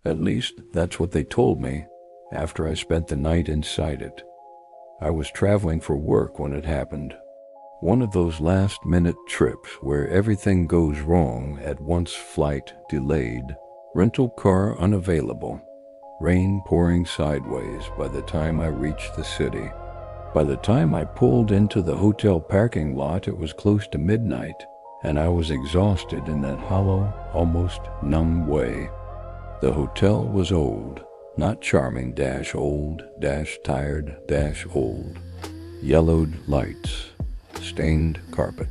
At least, that's what they told me after I spent the night inside it. I was traveling for work when it happened. One of those last-minute trips where everything goes wrong at once: flight delayed, rental car unavailable, rain pouring sideways by the time I reached the city. By the time I pulled into the hotel parking lot, it was close to midnight, and I was exhausted in that hollow, almost numb way. The hotel was old, not charming - old - tired - old. Yellowed lights, stained carpet,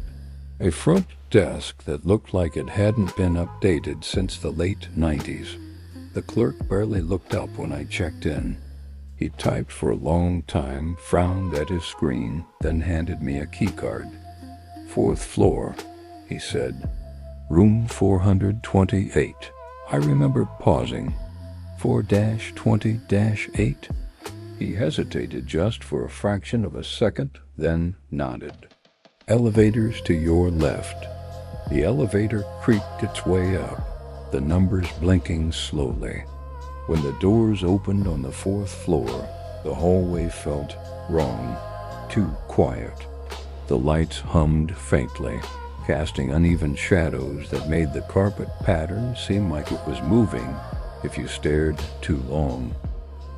a front desk that looked like it hadn't been updated since the late 90s. The clerk barely looked up when I checked in. He typed for a long time, frowned at his screen, then handed me a keycard. "4th floor," he said. "Room 428. I remember pausing. 4-20-8? He hesitated just for a fraction of a second, then nodded. "Elevators to your left." The elevator creaked its way up, the numbers blinking slowly. When the doors opened on the 4th floor, the hallway felt wrong, too quiet. The lights hummed faintly, casting uneven shadows that made the carpet pattern seem like it was moving if you stared too long.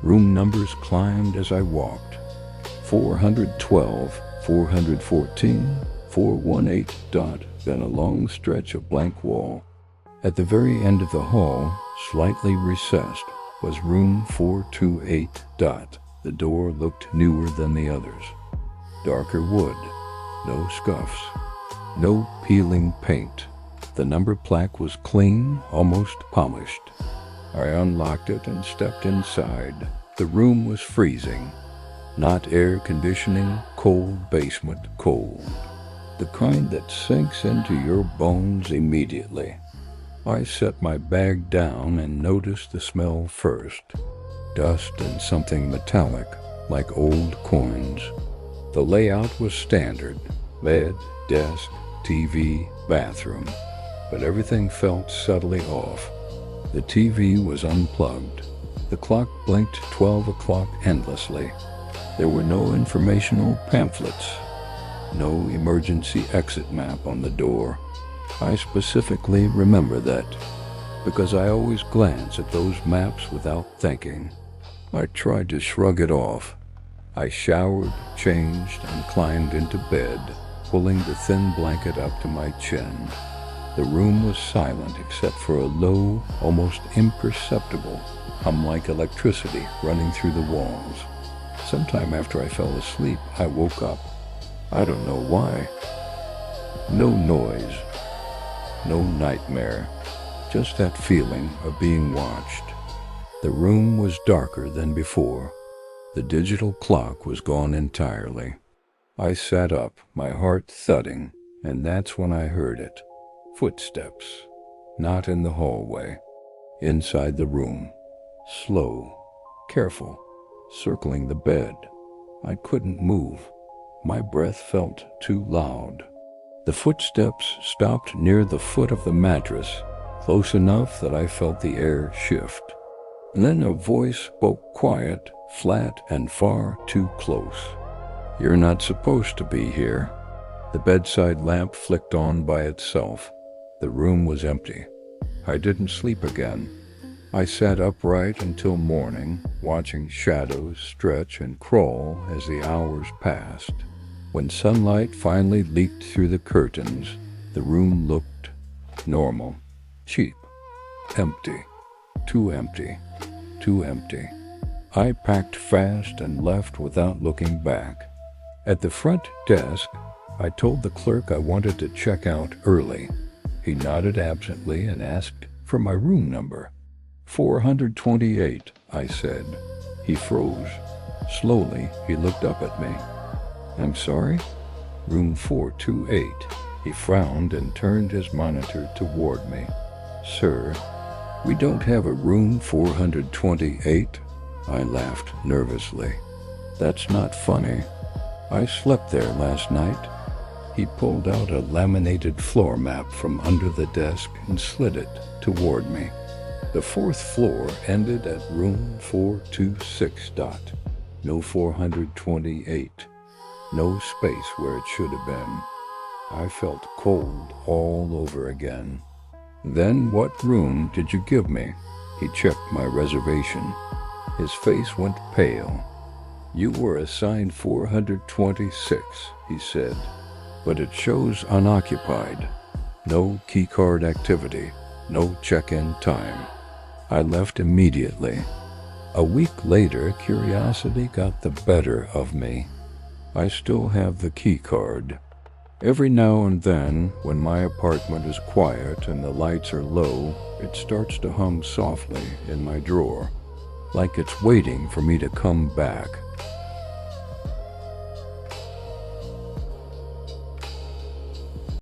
Room numbers climbed as I walked. 412, 414, 418. Then a long stretch of blank wall. At the very end of the hall, slightly recessed, was room 428. The door looked newer than the others. Darker wood, no scuffs, no peeling paint. The number plaque was clean, almost polished. I unlocked it and stepped inside. The room was freezing. Not air conditioning, cold basement cold. The kind that sinks into your bones immediately. I set my bag down and noticed the smell first. Dust and something metallic, like old coins. The layout was standard: bed, desk, TV, bathroom. But everything felt subtly off. The TV was unplugged. The clock blinked 12 o'clock endlessly. There were no informational pamphlets. No emergency exit map on the door. I specifically remember that, because I always glance at those maps without thinking. I tried to shrug it off. I showered, changed, and climbed into bed, pulling the thin blanket up to my chin. The room was silent except for a low, almost imperceptible hum like electricity running through the walls. Sometime after I fell asleep, I woke up. I don't know why. No noise. No nightmare. Just that feeling of being watched. The room was darker than before. The digital clock was gone entirely. I sat up, my heart thudding, and that's when I heard it. Footsteps. Not in the hallway. Inside the room. Slow. Careful. Circling the bed. I couldn't move. My breath felt too loud. The footsteps stopped near the foot of the mattress, close enough that I felt the air shift. And then a voice spoke quiet, flat, and far too close. "You're not supposed to be here." The bedside lamp flicked on by itself. The room was empty. I didn't sleep again. I sat upright until morning, watching shadows stretch and crawl as the hours passed. When sunlight finally leaked through the curtains, the room looked normal, cheap, empty, too empty, too empty. I packed fast and left without looking back. At the front desk, I told the clerk I wanted to check out early. He nodded absently and asked for my room number. 428, I said. He froze. Slowly, he looked up at me. "I'm sorry?" "Room 428. He frowned and turned his monitor toward me. "Sir, we don't have a room 428. I laughed nervously. "That's not funny. I slept there last night." He pulled out a laminated floor map from under the desk and slid it toward me. The fourth floor ended at room 426. No 428. No space where it should have been. I felt cold all over again. Then what room did you give me? He checked my reservation. His face went pale. You were assigned 426, he said, but it shows unoccupied. No keycard activity, no check-in time. I left immediately. A week later, curiosity got the better of me. I still have the keycard. Every now and then, when my apartment is quiet and the lights are low, it starts to hum softly in my drawer, like it's waiting for me to come back.